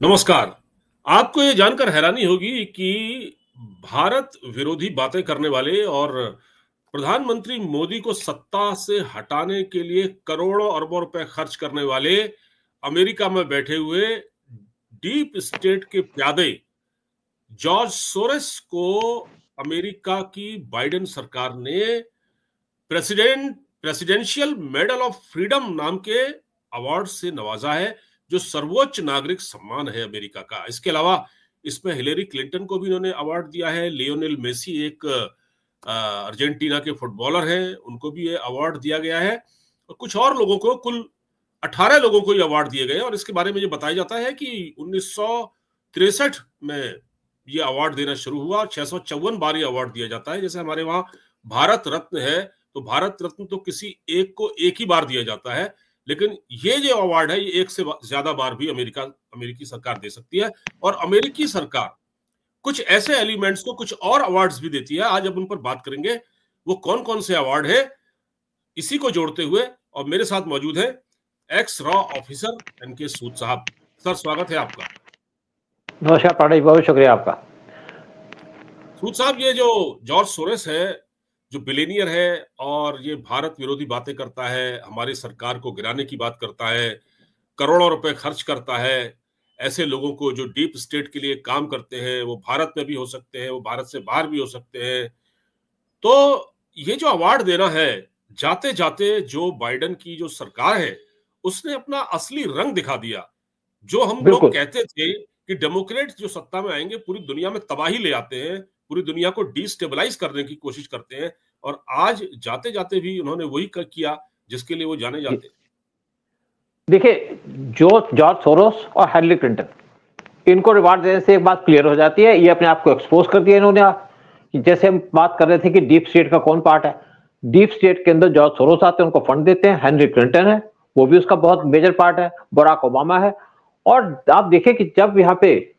नमस्कार। आपको ये जानकर हैरानी होगी कि भारत विरोधी बातें करने वाले और प्रधानमंत्री मोदी को सत्ता से हटाने के लिए करोड़ों अरबों रुपए खर्च करने वाले अमेरिका में बैठे हुए डीप स्टेट के प्यादे जॉर्ज सोरेस को अमेरिका की बाइडेन सरकार ने प्रेसिडेंशियल मेडल ऑफ फ्रीडम नाम के अवार्ड से नवाजा है, जो सर्वोच्च नागरिक सम्मान है अमेरिका का। इसके अलावा इसमें हिलेरी क्लिंटन को भी इन्होंने अवार्ड दिया है। लियोनेल मेसी एक अर्जेंटीना के फुटबॉलर हैं, उनको भी ये अवार्ड दिया गया है और कुछ और लोगों को, कुल 18 लोगों को ये अवार्ड दिए गए। और इसके बारे में ये बताया जाता है कि 1963 में ये अवार्ड देना शुरू हुआ और 654 बार ये अवार्ड दिया जाता है। जैसे हमारे वहां भारत रत्न है, तो भारत रत्न तो किसी एक को एक ही बार दिया जाता है, लेकिन ये जो अवार्ड है ये एक से ज्यादा बार भी अमेरिकी सरकार दे सकती है। और अमेरिकी सरकार कुछ ऐसे एलिमेंट्स को कुछ और अवार्ड्स भी देती है। आज अब उन पर बात करेंगे, वो कौन कौन से अवार्ड है, इसी को जोड़ते हुए। और मेरे साथ मौजूद है एक्स रॉ ऑफिसर एनके सूद साहब। सर, स्वागत है आपका। नमस्कार पांडे जी, बहुत शुक्रिया आपका। सूद साहब, ये जो जॉर्ज सोरेस है, जो बिलियनियर है और ये भारत विरोधी बातें करता है, हमारी सरकार को गिराने की बात करता है, करोड़ों रुपए खर्च करता है, ऐसे लोगों को जो डीप स्टेट के लिए काम करते हैं, वो भारत में भी हो सकते हैं, वो भारत से बाहर भी हो सकते हैं। तो ये जो अवार्ड देना है, जाते जाते जो बाइडेन की जो सरकार है उसने अपना असली रंग दिखा दिया। जो हम लोग कहते थे कि डेमोक्रेट जो सत्ता में आएंगे पूरी दुनिया में तबाही ले आते हैं, पूरी दुनिया को डिस्टेबलाइज करने की कोशिश करते हैं, और आज जाते जाते भी उन्होंने वही किया जिसके लिए वो जाने जाते हैं। देखिए, जॉर्ज सोरोस और हिलेरी क्लिंटन, इनको रिवार्ड देने से एक बात क्लियर हो जाती है, ये अपने आप को एक्सपोज कर दिया इन्होंने। जैसे हम बात कर रहे थे कि डीप स्टेट का कौन पार्ट है, डीप स्टेट के अंदर जॉर्ज सोरोस आते हैं, उनको फंड देते हैं। हिलेरी क्लिंटन है, वो भी उसका बहुत मेजर पार्ट है। बराक ओबामा है। और आप देखिए कि जब यहाँ पे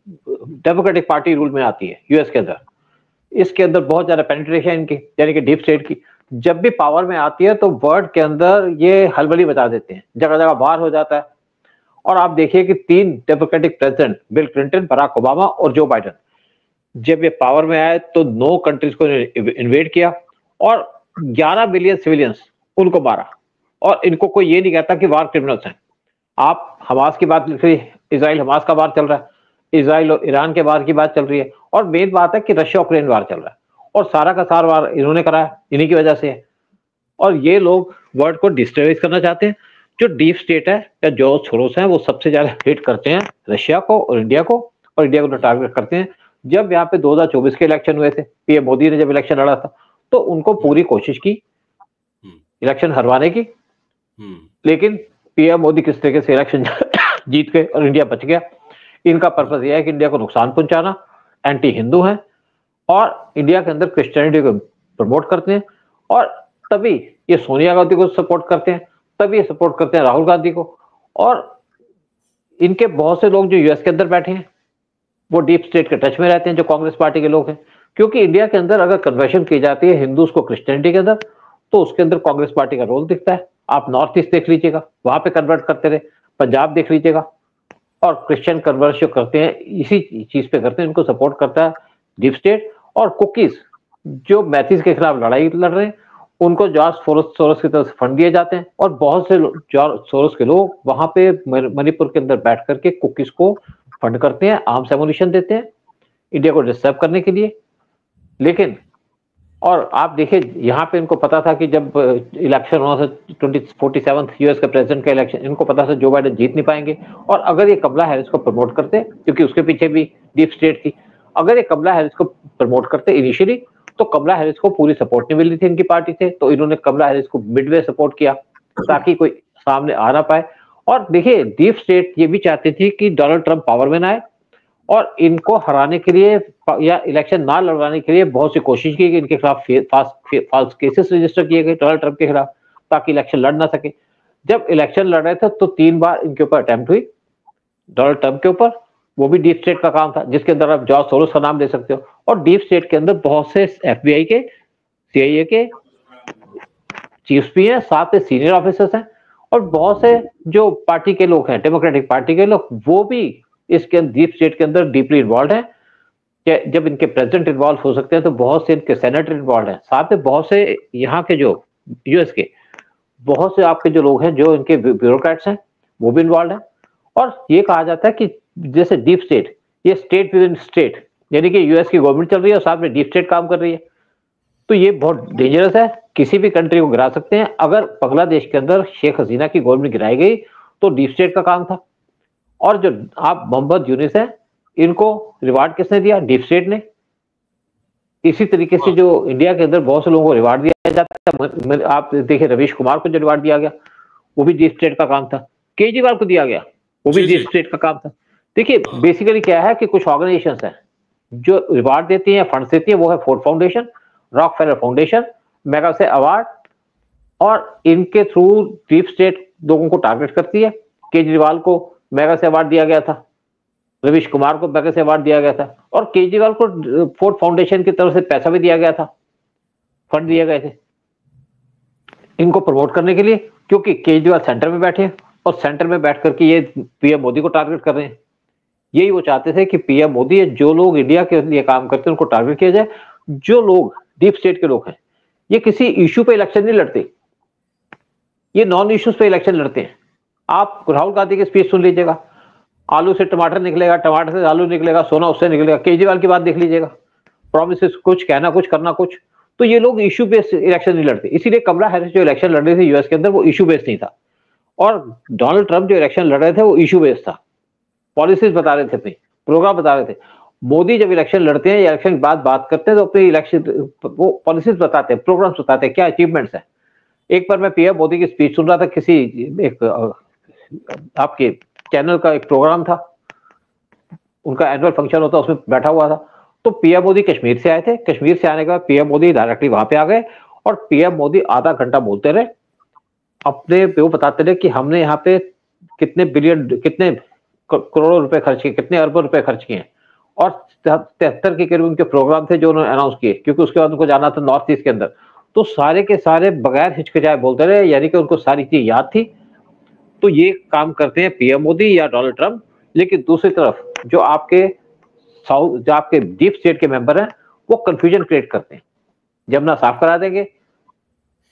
डेमोक्रेटिक पार्टी रूल में आती है यूएस के अंदर, इसके अंदर बहुत ज्यादा पेनिट्रेशन इनकी, यानी कि डीप स्टेट की जब भी पावर में आती है तो वर्ल्ड के अंदर ये हलबली बता देते हैं, जगह जगह बाहर हो जाता है। और आप देखिए कि 3 democratic president, Bill Clinton, Barack Obama और जो बाइडेन, जब ये पावर में आए तो 9 कंट्रीज को इन्वेड किया और 11 मिलियन सिविलियंस उनको मारा। और इनको कोई ये नहीं कहता कि वार क्रिमिनल्स हैं। आप हमास की बात लिख रही है, इसराइल हमास का वार चल रहा है, इसराइल और ईरान के वार की बात चल रही है, और मेन बात है कि रशिया यूक्रेन वार चल रहा है, और सारा का सारा वार इन्होंने कराया, इन्हीं की वजह से है। और ये लोग वर्ल्ड को डिस्टेबलाइज करना चाहते हैं। जो डीप स्टेट है या जो सोरोस है, वो सबसे ज्यादा हिट करते हैं रशिया को और इंडिया को, और इंडिया को टारगेट करते हैं। जब यहाँ पे 2024 के इलेक्शन हुए थे, पीएम मोदी ने जब इलेक्शन लड़ा था, तो उनको पूरी कोशिश की इलेक्शन हरवाने की, लेकिन पीएम मोदी किस तरीके से इलेक्शन जीत गए और इंडिया बच गया। इनका पर्पस यह है कि इंडिया को नुकसान पहुंचाना, एंटी हिंदू हैं और इंडिया के अंदर क्रिश्चियनिटी को प्रमोट करते हैं। और तभी ये सोनिया गांधी को सपोर्ट करते हैं, तभी ये सपोर्ट करते हैं राहुल गांधी को। और इनके बहुत से लोग जो यूएस के अंदर बैठे हैं, वो डीप स्टेट के टच में रहते हैं, जो कांग्रेस पार्टी के लोग हैं। क्योंकि इंडिया के अंदर अगर कन्वर्शन की जाती है हिंदूज को क्रिश्चियनिटी के अंदर, तो उसके अंदर कांग्रेस पार्टी का रोल दिखता है। आप नॉर्थ ईस्ट देख लीजिएगा, वहां पे कन्वर्ट करते रहे, पंजाब देख लीजिएगा, और क्रिश्चियन कन्वर्ट जो करते हैं इसी चीज पे करते हैं, इनको सपोर्ट करता है डीप स्टेट। और कुकीज जो मैथीज के खिलाफ लड़ाई लड़ रहे हैं, उनको जॉर्ज सोरोस की तरफ से फंड दिए जाते हैं। और बहुत से जॉर्ज सोरोस के लोग वहां पे मणिपुर के अंदर बैठ करके कुकीज को फंड करते हैं, आर्म्स एमुनिशन देते हैं इंडिया को डिस्टर्ब करने के लिए। लेकिन और आप देखिए, यहाँ पे इनको पता था कि जब इलेक्शन होना था 47 यूएस का प्रेसिडेंट का इलेक्शन, इनको पता था जो बाइडेन जीत नहीं पाएंगे। और अगर ये कमला हैरिस को प्रमोट करते, क्योंकि उसके पीछे भी डीप स्टेट थी, अगर ये कमला हैरिस को प्रमोट करते इनिशियली, तो कमला हैरिस को पूरी सपोर्ट नहीं मिल रही थी इनकी पार्टी से, तो इन्होंने कमला हैरिस को मिडवे सपोर्ट किया ताकि कोई सामने आ ना पाए। और देखिए, डीप स्टेट ये भी चाहती थी कि डोनाल्ड ट्रंप पावर में ना आए, और इनको हराने के लिए या इलेक्शन ना लड़वाने के लिए बहुत सी कोशिश की कि इनके खिलाफ फॉल्स केसेस रजिस्टर किए गए डोनाल्ड ट्रंप के खिलाफ, ताकि इलेक्शन लड़ ना सके। जब इलेक्शन लड़ रहे थे तो 3 बार इनके ऊपर अटेम्प्ट हुई डोनाल्ड ट्रंप के ऊपर, वो भी डीप स्टेट का काम था, जिसके अंदर आप जॉर्ज सोरोस का नाम ले सकते हो। और डीप स्टेट के अंदर बहुत से एफबीआई के, सीआईए के चीफ्स भी हैं, साथ में सीनियर ऑफिसर्स हैं, और बहुत से जो पार्टी के लोग हैं, डेमोक्रेटिक पार्टी के लोग, वो भी इसके डीप स्टेट के अंदर डीपली इन्वॉल्व है। जब इनके प्रेसिडेंट इन्वॉल्व हो सकते हैं तो बहुत से इनके सेनेटर इन्वॉल्व हैं, साथ में बहुत से यहाँ के जो यूएस के बहुत से आपके जो लोग हैं जो इनके ब्यूरोक्रेट्स हैं वो भी इन्वॉल्व हैं। और ये कहा जाता है कि जैसे डीप स्टेट, ये स्टेट विद इन स्टेट, यानी कि यूएस की गवर्नमेंट चल रही है और साथ में डीप स्टेट काम कर रही है। तो ये बहुत डेंजरस है, किसी भी कंट्री को गिरा सकते हैं। अगर बांग्लादेश के अंदर शेख हसीना की गवर्नमेंट गिराई गई तो डीप स्टेट का काम था। और जो आप मोहम्मद यूनिस है, इनको रिवार्ड किसने दिया? डीप स्टेट ने। इसी तरीके से जो इंडिया के अंदर बहुत से लोगों को रिवार्ड दिया जाता है, आप देखिए रवीश कुमार को जो रिवार्ड दिया गया वो भी डीप स्टेट का काम था। केजरीवाल को दिया गया वो भी डीप स्टेट का काम था। देखिए बेसिकली क्या है कि कुछ ऑर्गेनाइजेशंस हैं जो रिवार्ड देती हैं, फंड्स देती हैं, वो है Ford foundation, Rockefeller foundation, Magsaysay award, और इनके थ्रू डीप स्टेट लोगों को टारगेट करती है। केजरीवाल को मैग्सेसे अवार्ड दिया गया था, रवीश कुमार को मैग्सेसे अवार्ड दिया गया था, और केजरीवाल को फोर्ड फाउंडेशन की तरफ से पैसा भी दिया गया था, फंड दिए गए थे इनको प्रमोट करने के लिए, क्योंकि केजरीवाल सेंटर में बैठे और सेंटर में बैठ करके ये पीएम मोदी को टारगेट कर रहे हैं। यही वो चाहते थे कि पीएम मोदी, जो लोग इंडिया के लिए काम करते हैं उनको टारगेट किया जाए। जो लोग डीप स्टेट के लोग हैं ये किसी इश्यू पे इलेक्शन नहीं लड़ते, ये नॉन इश्यूज पे इलेक्शन लड़ते हैं। आप राहुल गांधी की स्पीच सुन लीजिएगा, आलू से टमाटर निकलेगा, टमाटर से आलू निकलेगा, सोना उससे निकलेगा। केजरीवाल की बात देख लीजिएगा, प्रॉमिसेस कुछ, कहना कुछ, करना कुछ। तो ये लोग इश्यू बेस्ड इलेक्शन नहीं लड़ते। इसीलिए कमला हैरिस जो इलेक्शन लड़ रही थी यूएस के अंदर वो इश्यू बेस्ड नहीं था, और डोनाल्ड ट्रंप जो इलेक्शन लड़ रहे थे वो इश्यू बेस्ड था, पॉलिसीज बता रहे थे, अपनी प्रोग्राम बता रहे थे। मोदी जब इलेक्शन लड़ते हैं या इलेक्शन के बाद बात करते हैं तो अपने इलेक्शन वो पॉलिसीज बताते हैं, प्रोग्राम्स बताते हैं, क्या अचीवमेंट्स है। एक बार मैं पीएम मोदी की स्पीच सुन रहा था, किसी एक आपके चैनल का एक प्रोग्राम था, उनका एनुअल फंक्शन होता, उसमें बैठा हुआ था। तो पीएम मोदी कश्मीर से आए थे, कश्मीर से आने के बाद पीएम मोदी डायरेक्टली वहां पे आ गए और पीएम मोदी आधा घंटा बोलते रहे, अपने वो बताते रहे कि हमने यहाँ पे कितने बिलियन, कितने करोड़ों रुपए खर्च किए, कितने अरबों रुपए खर्च किए, और 73 के करीब उनके प्रोग्राम थे जो उन्होंने अनाउंस किए, क्योंकि उसके बाद उनको जाना था नॉर्थ ईस्ट के अंदर। तो सारे के सारे बगैर हिचकिचाए बोलते रहे, यानी कि उनको सारी चीज याद थी। तो ये काम करते हैं पीएम मोदी या डोनाल्ड ट्रंप। लेकिन दूसरी तरफ जो आपके डीप स्टेट के मेंबर हैं वो कंफ्यूजन क्रिएट करते हैं। जमुना साफ करा देंगे,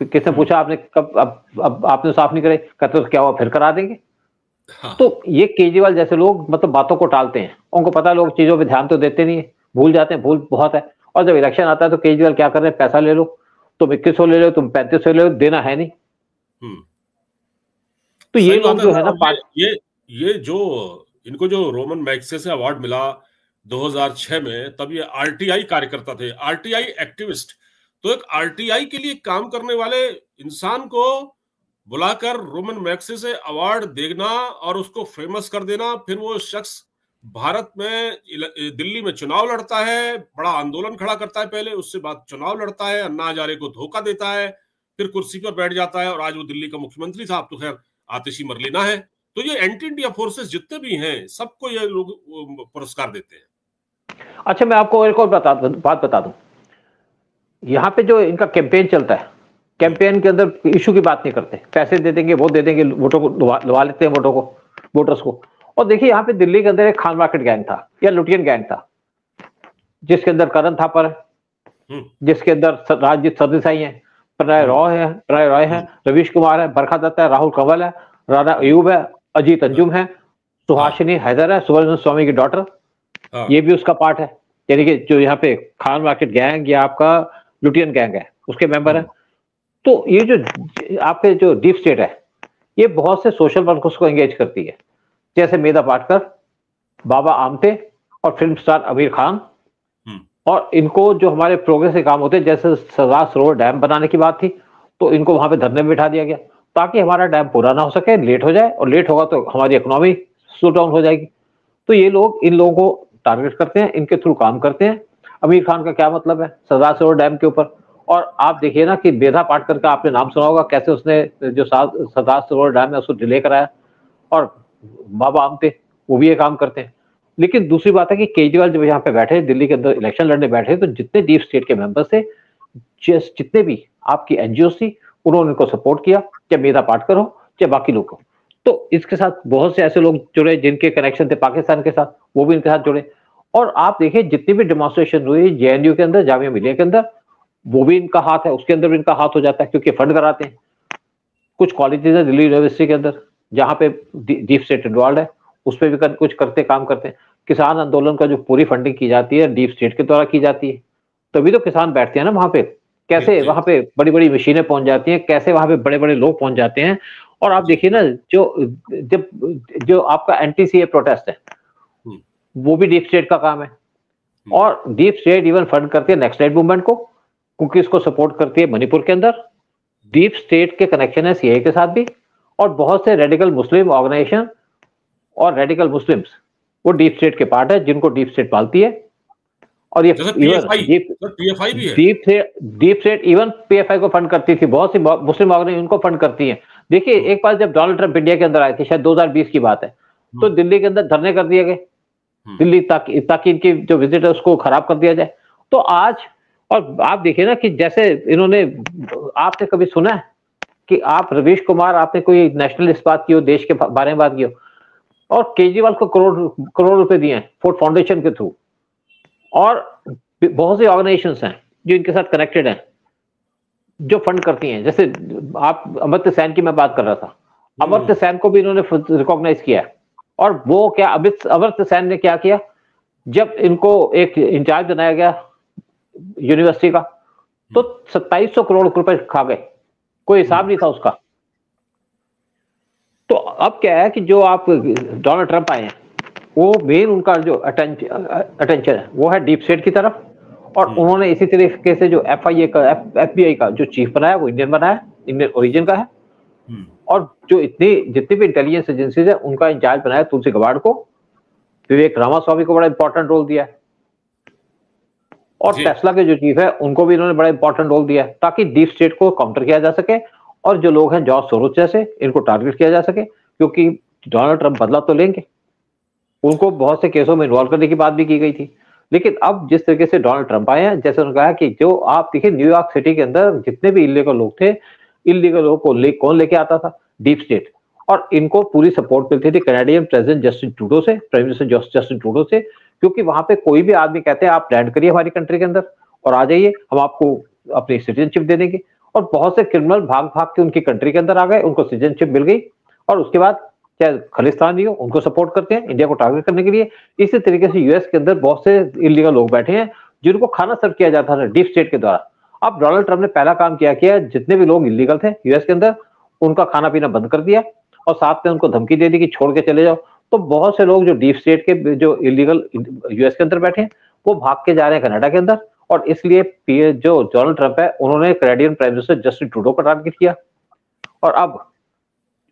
किसने पूछा आपने कब, अब आपने साफ नहीं करे, कहते तो क्या हुआ, फिर करा देंगे। हाँ। तो ये केजरीवाल जैसे लोग मतलब बातों को टालते हैं, उनको पता लोग चीजों पे ध्यान तो देते नहीं है, भूल जाते हैं, भूल बहुत है। और जब इलेक्शन आता है तो केजरीवाल क्या कर रहे हैं, पैसा ले लो, तुम 2100 ले लो, तुम 3500 ले लो, देना है नहीं। तो ये लोग जो है ना, ये जो इनको जो रोमन मैग्सेसे अवार्ड मिला 2006 में, तब ये आरटीआई कार्यकर्ता थे, आरटीआई एक्टिविस्ट। तो एक आरटीआई के लिए काम करने वाले इंसान को बुलाकर रोमन मैग्सेसे अवार्ड देना और उसको फेमस कर देना, फिर वो शख्स भारत में दिल्ली में चुनाव लड़ता है, बड़ा आंदोलन खड़ा करता है पहले, उससे बाद चुनाव लड़ता है, अन्ना हजारे को धोखा देता है, फिर कुर्सी पर बैठ जाता है और आज वो दिल्ली का मुख्यमंत्री था। अब तो खैर आतिशी मरलीना है। तो ये एंटी इंडिया फोर्सेस जितने भी हैं सबको ये लोग पुरस्कार देते हैं। अच्छा, मैं आपको एक और बात बता दूं, यहाँ पे जो इनका कैंपेन चलता है, कैंपेन के अंदर इशू की बात नहीं करते, पैसे दे देंगे, वोट दे देंगे, वोटों को लुभा लेते हैं, वोटर्स को। और देखिए यहाँ पे दिल्ली के अंदर एक खान मार्केट गैंग था या लुटियन गैंग था, जिसके अंदर करण थापर है, जिसके अंदर राजजीत सरदेसाई है, प्रणय रॉय है, रवीश कुमार है, बरखा दत्ता है, राहुल कंवल है, राणा अयूब है, अजीत अंजुम है, सुहासिनी हैदर है, सुब्रमण्यम स्वामी की डॉटर, ये भी उसका पार्ट है। यानी कि जो यहाँ पे खान मार्केट गैंग या आपका लुटियन गैंग है उसके मेंबर है। तो ये जो आपके जो डीप स्टेट है ये बहुत से सोशल वर्कर्स को एंगेज करती है, जैसे मेधा पाटकर, बाबा आमटे और फिल्म स्टार आमिर खान। और इनको जो हमारे प्रोग्रेस के काम होते हैं, जैसे सरदार सरोवर डैम बनाने की बात थी तो इनको वहां पे धरने में बिठा दिया गया ताकि हमारा डैम पूरा ना हो सके, लेट हो जाए, और लेट होगा तो हमारी इकोनॉमी स्लो डाउन हो जाएगी। तो ये लोग इन लोगों को टारगेट करते हैं, इनके थ्रू काम करते हैं। आमिर खान का क्या मतलब है सरदार सरोवर डैम के ऊपर? और आप देखिए ना कि मेधा पाटकर का आपने नाम सुना होगा, कैसे उसने जो सरदार सरोवर डैम है उसको डिले कराया, और बाबा आमटे वो भी ये काम करते हैं। लेकिन दूसरी बात है कि केजरीवाल जब यहाँ पे बैठे, दिल्ली के अंदर इलेक्शन लड़ने बैठे, तो जितने डीप स्टेट के मेंबर्स थे, जितने भी आपकी एनजीओ थी, उन्होंने उनको सपोर्ट किया, चाहे मेधा पाटकर हो चाहे बाकी लोग हो। तो इसके साथ बहुत से ऐसे लोग जुड़े जिनके कनेक्शन थे पाकिस्तान के साथ, वो भी इनके साथ जुड़े। और आप देखिए जितनी भी डेमोन्स्ट्रेशन हुई जेएनयू के अंदर, जामिया मिलिया के अंदर, वो भी इनका हाथ है, उसके अंदर भी इनका हाथ हो जाता है क्योंकि फंड कराते हैं। कुछ कॉलेजेस है दिल्ली यूनिवर्सिटी के अंदर जहां पे डीप स्टेट इन्वॉल्व है, उस पर भी कुछ करते काम करते हैं। किसान आंदोलन का जो पूरी फंडिंग की जाती है डीप स्टेट के द्वारा की जाती है, तभी तो किसान बैठते हैं ना वहां पे। कैसे वहां पे बड़ी बड़ी मशीनें पहुंच जाती हैं, कैसे वहां पे बड़े बड़े लोग पहुंच जाते हैं। और आप देखिए ना, जो आपका एंटी-सीए प्रोटेस्ट है, वो भी डीप स्टेट का काम है। और डीप स्टेट इवन फंड करती है नेक्सलाइट मूवमेंट को, क्योंकि इसको सपोर्ट करती है मणिपुर के अंदर। डीप स्टेट के कनेक्शन है सीए के साथ भी, और बहुत से रेडिकल मुस्लिम ऑर्गेनाइजेशन और रेडिकल मुस्लिम्स वो डीप स्टेट के पार्ट है, जिनको डीप स्टेट पालती है। और ये पीएफआई भी है। डीप स्टेट इवन पीएफआई को फंड करती थी, बहुत सी मुस्लिम ऑर्गेनाइजेशन उनको फंड करती है। देखिए एक बार जब डोनाल्ड ट्रंप इंडिया के अंदर आए थे, शायद 2020 की बात है, तो दिल्ली के अंदर धरने कर दिए गए, दिल्ली ताकि इनकी जो विजिट है उसको खराब कर दिया जाए। तो आज, और आप देखिए ना कि जैसे इन्होंने, आपने कभी सुना है कि आप रवीश कुमार, आपने कोई नेशनलिस्ट बात की हो, देश के बारे में बात की हो, और केजरीवाल को करोड़ रुपए दिए हैं फोर्ड फाउंडेशन के थ्रू, और बहुत सी ऑर्गेनाइजेशंस हैं जो इनके साथ कनेक्टेड हैं, जो फंड करती हैं। जैसे आप अमर्त्य सेन की मैं बात कर रहा था, अमर्त्य सेन को भी इन्होंने रिकॉग्नाइज किया है। और वो क्या, अमर्त्य सेन ने क्या किया, जब इनको एक इंचार्ज बनाया गया यूनिवर्सिटी का, तो 2700 करोड़ रुपए खा गए, कोई हिसाब नहीं था उसका। तो अब क्या है कि जो आप डोनाल्ड ट्रंप आए हैं, वो मेन उनका जो अटेंशन है वो है डीप स्टेट की तरफ। और उन्होंने इसी तरीके से जो एफआईए का, एफबीआई का जो चीफ बनाया, वो इंडियन बनाया, इंडियन ओरिजिन का है। और जो जितनी भी इंटेलिजेंस एजेंसीज है, उनका इंचार्ज बनाया तुलसी गबार्ड को, विवेक रामास्वामी को बड़ा इंपॉर्टेंट रोल दिया है। और टेस्ला के जो चीफ है उनको भी इन्होंने बड़ा इंपॉर्टेंट रोल दिया है, ताकि डीप स्टेट को काउंटर किया जा सके। और जो लोग हैं जॉर्ज सोरोस जैसे, इनको टारगेट किया जा सके, क्योंकि डोनाल्ड ट्रंप बदला तो लेंगे, उनको बहुत से केसों में इन्वॉल्व करने की बात भी की गई थी। लेकिन अब जिस तरीके से डोनाल्ड ट्रंप आए हैं, जैसे उन्होंने कहा कि जो आप देखिए न्यूयॉर्क सिटी के अंदर जितने भी इलीगल लोग थे, इलीगल लोगों को कौन लेके आता था? Deep state. और इनको पूरी सपोर्ट मिलती थी कनाडियन प्रेसिडेंट जस्टिन ट्रूडो से, प्राइम मिनिस्टर जस्टिन ट्रूडो से, क्योंकि वहां पे कोई भी आदमी कहते हैं आप लैंड करिए हमारी कंट्री के अंदर और आ जाइए, हम आपको अपनी सिटीजनशिप दे देंगे। और बहुत से क्रिमिनल भाग भाग के उनकी कंट्री के अंदर आ गए, उनको सिटीजनशिप मिल गई, और उसके बाद चाहे खालिस्तान ही हो, उनको सपोर्ट करते हैं इंडिया को टारगेट करने के लिए। इसी तरीके से यूएस के अंदर बहुत से इलीगल लोग बैठे हैं जिनको खाना सर्व किया जाता था डीप स्टेट के द्वारा। अब डोनाल्ड ट्रंप ने पहला काम किया, जितने भी लोग इलीगल थे यूएस के अंदर, उनका खाना पीना बंद कर दिया, और साथ में उनको धमकी दे दी कि छोड़ के चले जाओ। तो बहुत से लोग जो डीप स्टेट के जो इलीगल यूएस के अंदर बैठे हैं, वो भाग के जा रहे हैं कनाडा के अंदर। और इसलिए जो डोनाल्ड ट्रंप है, उन्होंने Canadian prime minister Justin Trudeau को टारगेट किया। और अब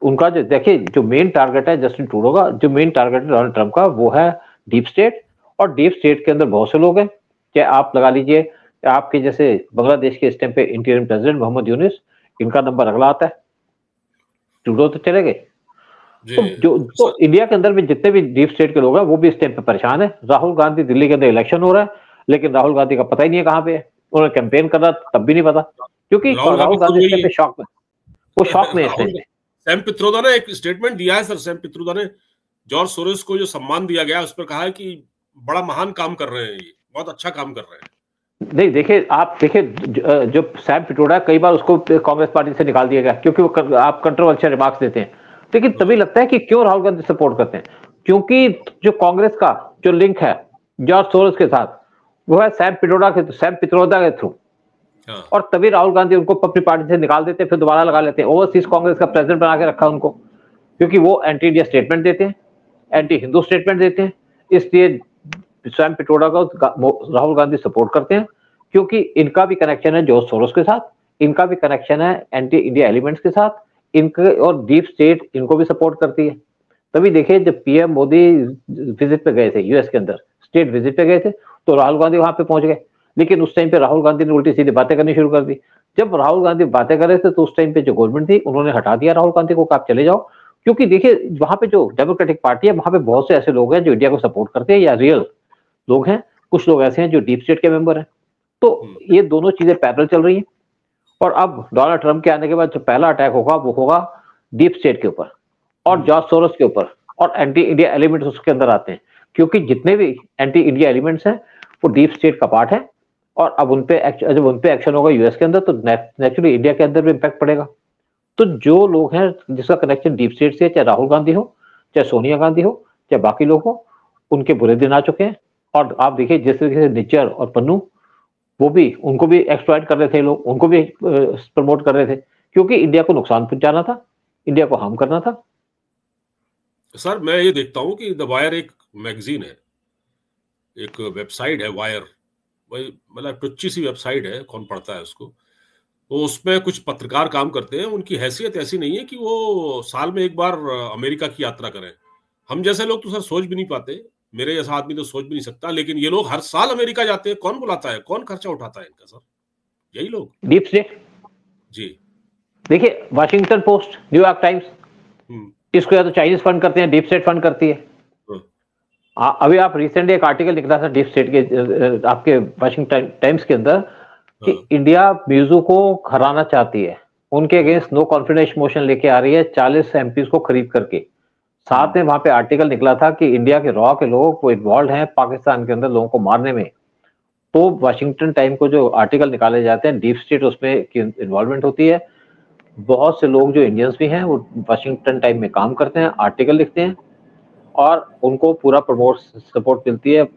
उनका जो देखिए जो मेन टारगेट है जस्टिन ट्रूडो का, जो मेन टारगेट है डोनाल्ड ट्रंप का, वो है डीप स्टेट। और डीप स्टेट के अंदर बहुत से लोग हैं, चाहे आप लगा लीजिए आपके जैसे बांग्लादेश के इस टाइम पे इंटीरियर प्रेसिडेंट मोहम्मद यूनिस, इनका नंबर अगला आता है, ट्रूडो तो चले गए। तो इंडिया के अंदर भी जितने भी डीप स्टेट के लोग हैं, वो भी इस टाइम पे परेशान है। राहुल गांधी, दिल्ली के अंदर इलेक्शन हो रहा है, लेकिन राहुल गांधी का पता ही नहीं है कहाँ पे है। उन्होंने कैंपेन कर रहा तब भी नहीं पता, क्योंकि राहुल गांधी इस टाइम पे शॉक में, वो शॉक में है। सैम पित्रोदा ने एक स्टेटमेंट दिया है सर, सैम पित्रोदा ने जॉर्ज सोरोस को जो सम्मान दिया गया उस पर कहा है कि बड़ा महान काम कर रहे हैं, ये बहुत अच्छा काम कर रहे हैं। नहीं देखिए, आप देखिए जो सैम पित्रोदा, कई बार उसको कांग्रेस पार्टी से निकाल दिया गया क्योंकि वो आप कंट्रोवर्शियल रिमार्क्स देते हैं। लेकिन तभी लगता है कि क्यों राहुल गांधी सपोर्ट करते हैं, क्योंकि जो कांग्रेस का जो लिंक है जॉर्ज सोरोस के साथ, वो है सैम पित्रोदा के थ्रू। और तभी राहुल गांधी उनको अपनी पार्टी से निकाल देते हैं, फिर दोबारा लगा लेते हैं। ओवरसीज कांग्रेस का प्रेसिडेंट बना के रखा उनको, क्योंकि वो एंटी इंडिया स्टेटमेंट देते हैं, एंटी हिंदू स्टेटमेंट देते हैं। इसलिए सैम पित्रोदा को राहुल गांधी सपोर्ट करते हैं, क्योंकि इनका भी कनेक्शन है जॉर्ज सोरोस के साथ, इनका भी कनेक्शन है एंटी इंडिया एलिमेंट्स के साथ, इनके और डीप स्टेट इनको भी सपोर्ट करती है। तभी देखिए जब पीएम मोदी विजिट पे गए थे यूएस के अंदर, स्टेट विजिट पे गए थे, तो राहुल गांधी वहां पे पहुंच गए। लेकिन उस टाइम पे राहुल गांधी ने उल्टी सीधी बातें करनी शुरू कर दी। जब राहुल गांधी बातें कर रहे थे, तो उस टाइम पे जो गवर्नमेंट थी, उन्होंने हटा दिया राहुल गांधी को, आप चले जाओ। क्योंकि देखिए वहां पे जो डेमोक्रेटिक पार्टी है, वहां पे बहुत से ऐसे लोग हैं जो इंडिया को सपोर्ट करते हैं या रियल लोग हैं, कुछ लोग ऐसे हैं जो डीप स्टेट के मेंबर हैं। तो ये दोनों चीजें पैरेलल चल रही है। और अब डोनाल्ड ट्रंप के आने के बाद जो पहला अटैक होगा, वो होगा डीप स्टेट के ऊपर। और जॉर्ज सोरोस के ऊपर, और एंटी इंडिया एलिमेंट्स उसके अंदर आते हैं, क्योंकि जितने भी एंटी इंडिया एलिमेंट्स हैं वो डीप स्टेट का पार्ट है। और अब जब उन पे एक्शन होगा यूएस के अंदर, तो नेचुरली इंडिया के अंदर भी इम्पैक्ट पड़ेगा। तो जो लोग हैं जिसका कनेक्शन डीप स्टेट से, चाहे राहुल गांधी हो, चाहे सोनिया गांधी हो, चाहे बाकी लोग हो, उनके बुरे दिन आ चुके हैं। और आप देखिए जिस तरीके से निज्जर और पन्नू, वो भी, उनको भी एक्सप्लॉइट कर रहे थे लोग, उनको भी प्रमोट कर रहे थे, क्योंकि इंडिया को नुकसान पहुंचाना था, इंडिया को हार्म करना था। सर मैं ये देखता हूं कि द वायर एक मैगजीन है, एक वेबसाइट है वायर, वही मतलब टुच्ची सी वेबसाइट है, कौन पढ़ता है उसको। तो उसमें कुछ पत्रकार काम करते हैं, उनकी हैसियत ऐसी नहीं है कि वो साल में एक बार अमेरिका की यात्रा करें। हम जैसे लोग तो सर सोच भी नहीं पाते, मेरे जैसा आदमी तो सोच भी नहीं सकता, लेकिन ये लोग हर साल अमेरिका जाते हैं। कौन बुलाता है, कौन खर्चा उठाता है इनका सर? यही लोग, डीप स्टेट। जी। देखिए वाशिंगटन पोस्ट, न्यूयॉर्क टाइम्स, इसको या तो चाइनीज फंड करते हैं, डीप स्टेट फंड करती है। अभी आप रिसेंटली एक आर्टिकल निकला था डीप स्टेट के आपके वाशिंगटन टाइम्स के अंदर, कि इंडिया म्यूजो को हराना चाहती है, उनके अगेंस्ट नो कॉन्फिडेंस मोशन लेके आ रही है 40 एमपी को खरीद करके। साथ में वहां पे आर्टिकल निकला था कि इंडिया के रॉ के लोग वो इन्वॉल्व हैं पाकिस्तान के अंदर लोगों को मारने में। तो वाशिंगटन टाइम को जो आर्टिकल निकाले जाते हैं, डीप स्टेट उसमें इन्वॉल्वमेंट होती है। बहुत से लोग जो इंडियंस भी हैं वो वाशिंगटन टाइम में काम करते हैं, आर्टिकल लिखते हैं, और उनको पूरा सपोर्ट मिलती है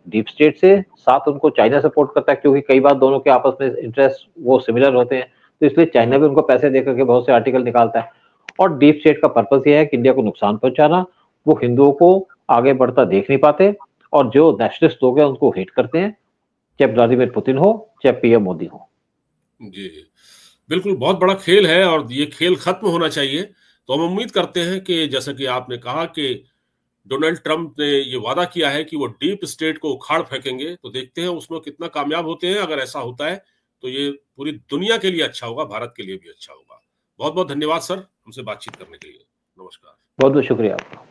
डीप स्टेट से। साथ उनको चाइना सपोर्ट करता है, क्योंकि कई बार दोनों के आपस में इंटरेस्ट वो सिमिलर होते हैं, तो इसलिए चाइना भी उनको पैसे दे करके बहुत से आर्टिकल निकालता है। और डीप स्टेट का पर्पस ये है कि इंडिया को नुकसान पहुंचाना। वो हिंदुओं को आगे बढ़ता देख नहीं पाते, और जो नेशनलिस्ट लोग हैं उनको हेट करते हैं, चाहे व्लादिमीर पुतिन हो, चाहे पीएम मोदी हो। जी बिल्कुल, बहुत बड़ा खेल है और ये खेल खत्म होना चाहिए। तो हम उम्मीद करते हैं कि जैसा कि आपने कहा कि डोनाल्ड ट्रंप ने ये वादा किया है कि वो डीप स्टेट को उखाड़ फेंकेंगे, तो देखते हैं उसमें कितना कामयाब होते हैं। अगर ऐसा होता है तो ये पूरी दुनिया के लिए अच्छा होगा, भारत के लिए भी अच्छा होगा। बहुत बहुत धन्यवाद सर, हमसे बातचीत करने के लिए। नमस्कार। बहुत बहुत शुक्रिया आपका।